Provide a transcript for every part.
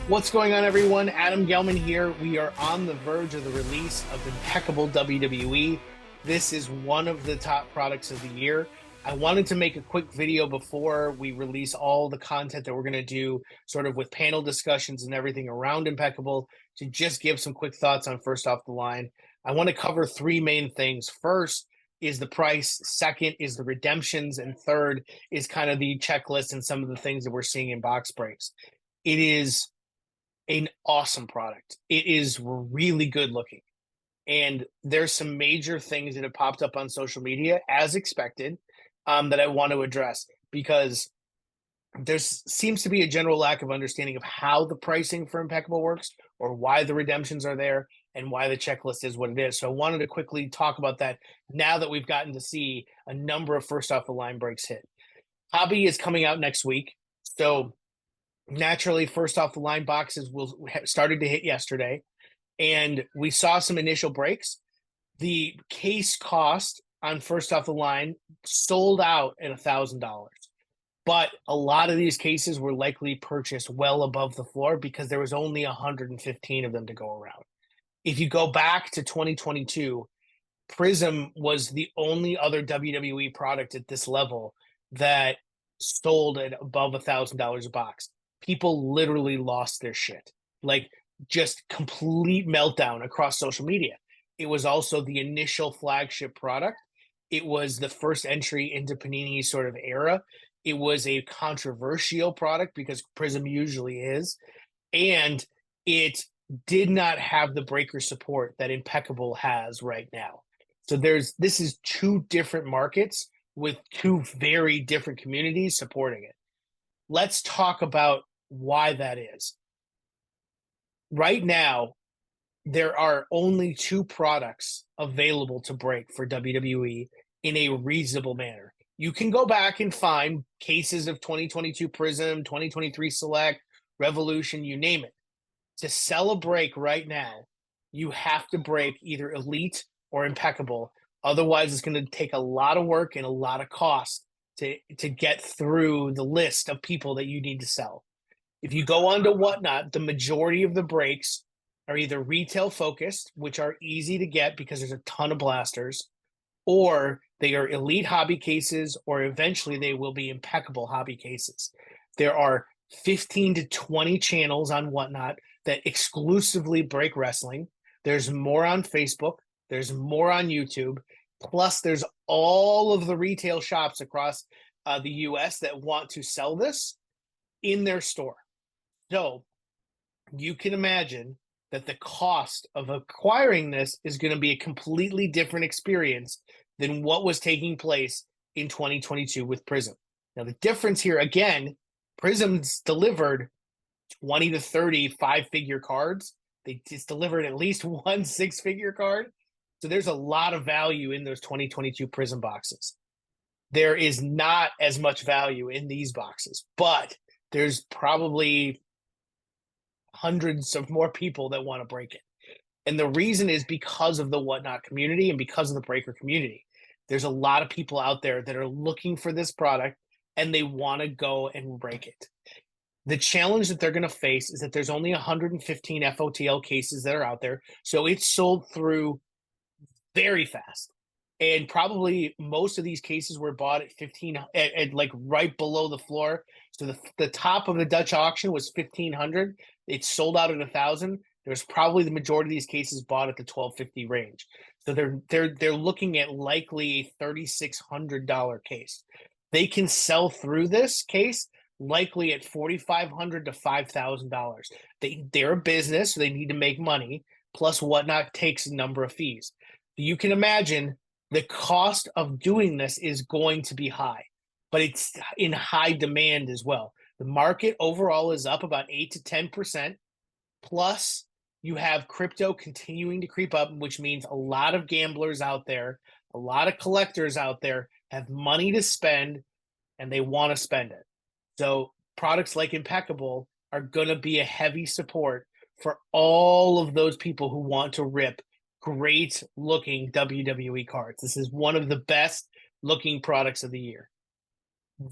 What's going on, everyone? Adam Gelman here. We are on the verge of the release of Impeccable WWE. This is one of the top products of the year. I wanted to make a quick video before we release all the content that we're going to do, sort of with panel discussions and everything around Impeccable, to just give some quick thoughts on First Off the Line. I want to cover three main things. First is the price, second is the redemptions, and third is kind of the checklist and some of the things that we're seeing in box breaks. It is an awesome product. It is really good looking. And there's some major things that have popped up on social media, as expected, that I want to address because there seems to be a general lack of understanding of how the pricing for Impeccable works or why the redemptions are there and why the checklist is what it is. So I wanted to quickly talk about that now that we've gotten to see a number of first off the line breaks hit. Hobby is coming out next week. So naturally, first off the line boxes will started to hit yesterday, and we saw some initial breaks. The case cost on first off the line sold out at $1,000, but a lot of these cases were likely purchased well above the floor because there was only 115 of them to go around. If you go back to 2022, Prism was the only other WWE product at this level that sold at above $1,000 a box. People literally lost their shit, like just complete meltdown across social media. It was also the initial flagship product. It was the first entry into Panini's sort of era. It was a controversial product because Prism usually is, and it did not have the breaker support that Impeccable has right now. So this is two different markets with two very different communities supporting it. Let's talk about why that is. Right now, there are only two products available to break for WWE in a reasonable manner. You can go back and find cases of 2022 Prism, 2023 Select, Revolution, you name it. To sell a break right now, you have to break either Elite or Impeccable. Otherwise, it's going to take a lot of work and a lot of cost to get through the list of people that you need to sell. If you go on to Whatnot, the majority of the breaks are either retail focused, which are easy to get because there's a ton of blasters, or they are elite hobby cases, or eventually they will be Impeccable hobby cases. There are 15 to 20 channels on Whatnot that exclusively break wrestling. There's more on Facebook. There's more on YouTube. Plus, there's all of the retail shops across the US that want to sell this in their store. So you can imagine that the cost of acquiring this is going to be a completely different experience than what was taking place in 2022 with Prism. Now, the difference here, again, Prism's delivered 20 to 30 five-figure cards. They just delivered at least one six-figure card. So there's a lot of value in those 2022 Prism boxes. There is not as much value in these boxes, but there's probably hundreds of more people that want to break it. And the reason is because of the Whatnot community and because of the breaker community. There's a lot of people out there that are looking for this product and they want to go and break it. The challenge that they're going to face is that there's only 115 FOTL cases that are out there. So it's sold through very fast. And probably most of these cases were bought at 15 at like right below the floor. So the top of the Dutch auction was 1,500. It sold out at 1,000. There's probably the majority of these cases bought at the 1,250 range. So they're looking at likely a $3,600 case. They can sell through this case likely at $4,500 to $5,000. They're a business, so they need to make money. Plus, Whatnot takes a number of fees. You can imagine the cost of doing this is going to be high, but it's in high demand as well. The market overall is up about 8 to 10%. Plus, you have crypto continuing to creep up, which means a lot of gamblers out there, a lot of collectors out there have money to spend and they want to spend it. So products like Impeccable are going to be a heavy support for all of those people who want to rip great looking WWE cards. This is one of the best looking products of the year.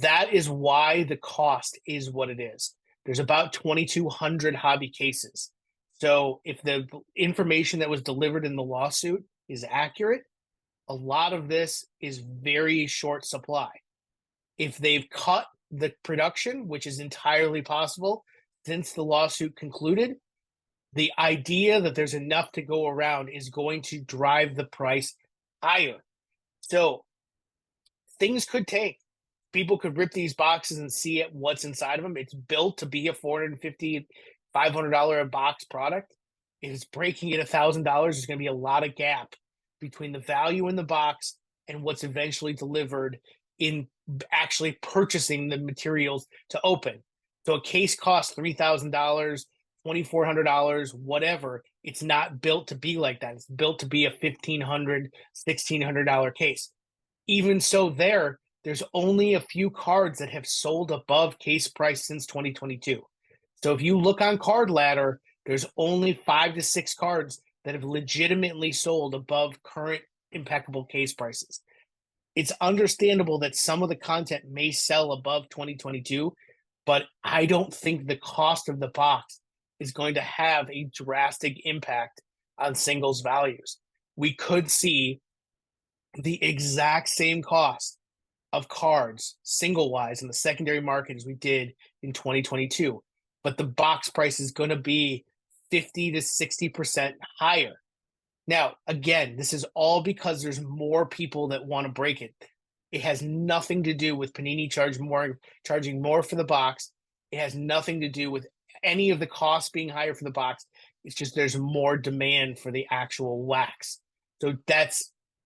That is why the cost is what it is. There's about 2,200 hobby cases. So if the information that was delivered in the lawsuit is accurate, a lot of this is very short supply. If they've cut the production, which is entirely possible since the lawsuit concluded, the idea that there's enough to go around is going to drive the price higher. So things could take. People could rip these boxes and see it, what's inside of them. It's built to be a $450, $500 a box product. If it's breaking at $1,000, there's going to be a lot of gap between the value in the box and what's eventually delivered in actually purchasing the materials to open. So a case costs $3,000, $2,400, whatever. It's not built to be like that. It's built to be a $1,500, $1,600 case. Even so, there's only a few cards that have sold above case price since 2022. So if you look on Card Ladder, there's only 5 to 6 cards that have legitimately sold above current Impeccable case prices. It's understandable that some of the content may sell above 2022, but I don't think the cost of the box is going to have a drastic impact on singles values. We could see the exact same cost of cards single wise in the secondary market as we did in 2022, but the box price is going to be 50 to 60% higher. Now, again, this is all because there's more people that want to break it. It has nothing to do with Panini charging more for the box. It has nothing to do with any of the costs being higher for the box. It's just there's more demand for the actual wax. So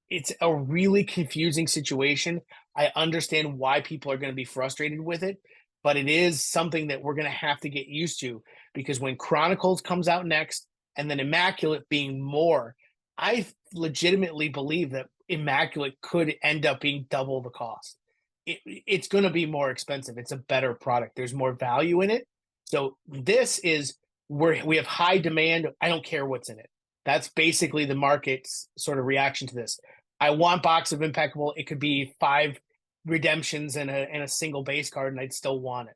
it's a really confusing situation. I understand why people are going to be frustrated with it, but it is something that we're going to have to get used to, because when Chronicles comes out next and then Immaculate being more, I legitimately believe that Immaculate could end up being double the cost. It's going to be more expensive. It's a better product. There's more value in it. So this is where we have high demand. I don't care what's in it. That's basically the market's sort of reaction to this. I want box of Impeccable. It could be 5 redemptions and a single base card, and I'd still want it.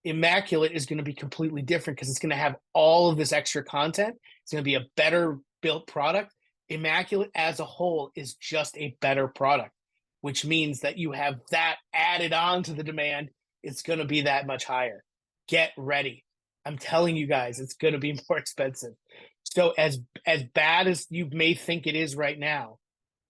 Immaculate is going to be completely different because it's going to have all of this extra content. It's going to be a better built product. Immaculate as a whole is just a better product, which means that you have that added on to the demand. It's going to be that much higher. Get ready. I'm telling you guys, it's going to be more expensive. So as bad as you may think it is right now,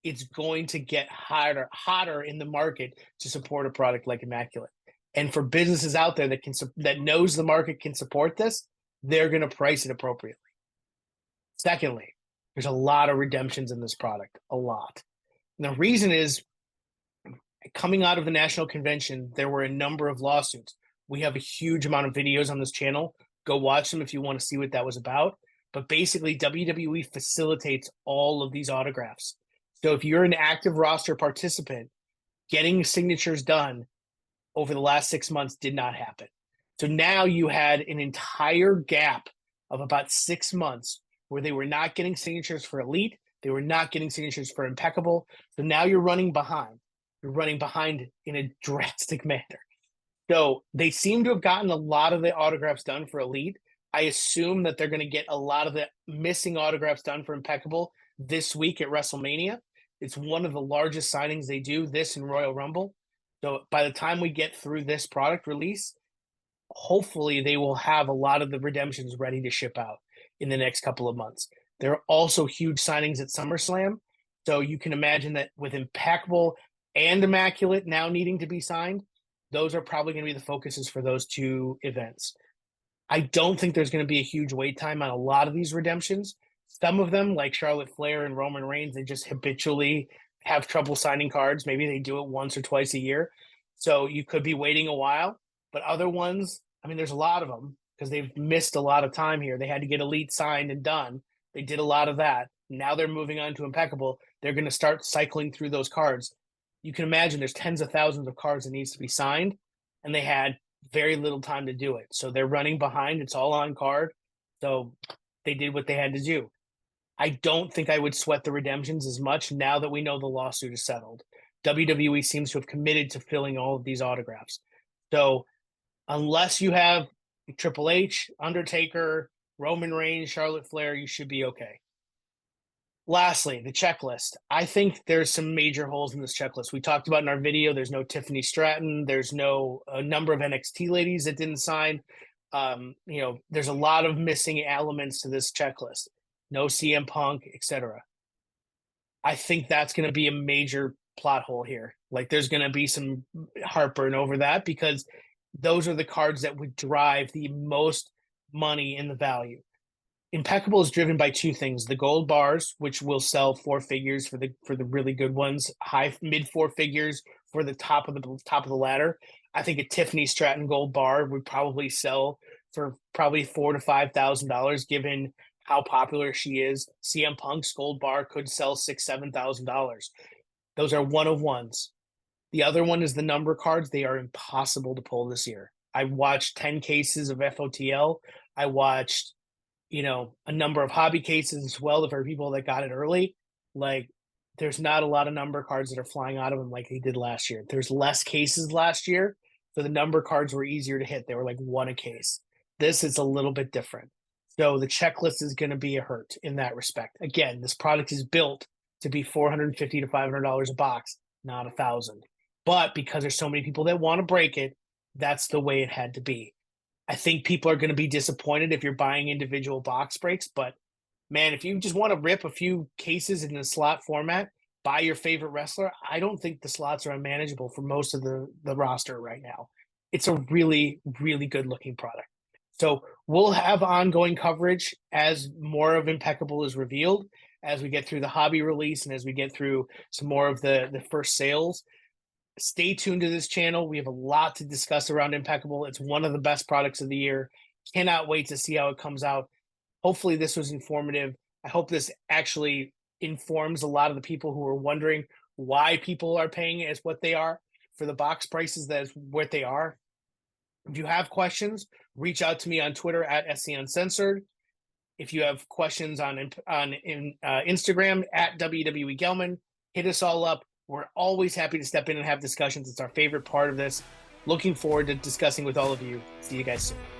it's going to get hotter in the market to support a product like Immaculate. And for businesses out there that knows the market can support this, they're going to price it appropriately. Secondly, there's a lot of redemptions in this product, a lot. And the reason is, coming out of the national convention, there were a number of lawsuits. We have a huge amount of videos on this channel. Go watch them if you want to see what that was about. But basically, WWE facilitates all of these autographs. So if you're an active roster participant, getting signatures done over the last 6 months did not happen. So now you had an entire gap of about 6 months where they were not getting signatures for Elite. They were not getting signatures for Impeccable. So now you're running behind. You're running behind in a drastic manner. So they seem to have gotten a lot of the autographs done for Elite. I assume that they're going to get a lot of the missing autographs done for Impeccable this week at WrestleMania. It's one of the largest signings they do, this and Royal Rumble. So by the time we get through this product release, hopefully they will have a lot of the redemptions ready to ship out in the next couple of months. There are also huge signings at SummerSlam. So you can imagine that with Impeccable and Immaculate now needing to be signed, those are probably going to be the focuses for those 2 events. I don't think there's going to be a huge wait time on a lot of these redemptions. Some of them, like Charlotte Flair and Roman Reigns, they just habitually have trouble signing cards. Maybe they do it once or twice a year. So you could be waiting a while. But other ones, I mean, there's a lot of them because they've missed a lot of time here. They had to get Elite signed and done. They did a lot of that. Now they're moving on to Impeccable. They're going to start cycling through those cards. You can imagine there's tens of thousands of cards that needs to be signed, and they had very little time to do it. So they're running behind. It's all on card. So they did what they had to do. I don't think I would sweat the redemptions as much now that we know the lawsuit is settled. WWE seems to have committed to filling all of these autographs. So unless you have Triple H, Undertaker, Roman Reigns, Charlotte Flair, you should be okay. Lastly, the checklist. I think there's some major holes in this checklist. We talked about in our video, there's no Tiffany Stratton. There's no a number of NXT ladies that didn't sign. There's a lot of missing elements to this checklist. No CM Punk, etc. I think that's going to be a major plot hole here. Like there's going to be some heartburn over that because those are the cards that would drive the most money in the value. Impeccable is driven by two things: the gold bars, which will sell four figures for the really good ones, high mid four figures for the top of the ladder. I think a Tiffany Stratton gold bar would probably sell for probably $4,000 to $5,000, given how popular she is. CM Punk's gold bar could sell $6,000 to $7,000. Those are one of ones. The other one is the number cards. They are impossible to pull this year. I watched 10 cases of FOTL. I watched a number of hobby cases as well for people that got it early. Like, there's not a lot of number cards that are flying out of them like they did last year. There's less cases last year, so the number cards were easier to hit. They were like one a case. This is a little bit different. So the checklist is going to be a hurt in that respect. Again, this product is built to be $450 to $500 a box, not $1,000. But because there's so many people that want to break it, that's the way it had to be. I think people are going to be disappointed if you're buying individual box breaks, but man, if you just want to rip a few cases in the slot format, buy your favorite wrestler, I don't think the slots are unmanageable for most of the roster right now. It's a really, really good looking product. So we'll have ongoing coverage as more of Impeccable is revealed, as we get through the hobby release and as we get through some more of the first sales. Stay tuned to this channel. We have a lot to discuss around Impeccable. It's one of the best products of the year. Cannot wait to see how it comes out. Hopefully this was informative. I hope this actually informs a lot of the people who are wondering why people are paying as what they are for the box prices that is what they are. If you have questions, reach out to me on Twitter at SCUncensored. If you have questions on Instagram at WWE Gelman, hit us all up. We're always happy to step in and have discussions. It's our favorite part of this. Looking forward to discussing with all of you. See you guys soon.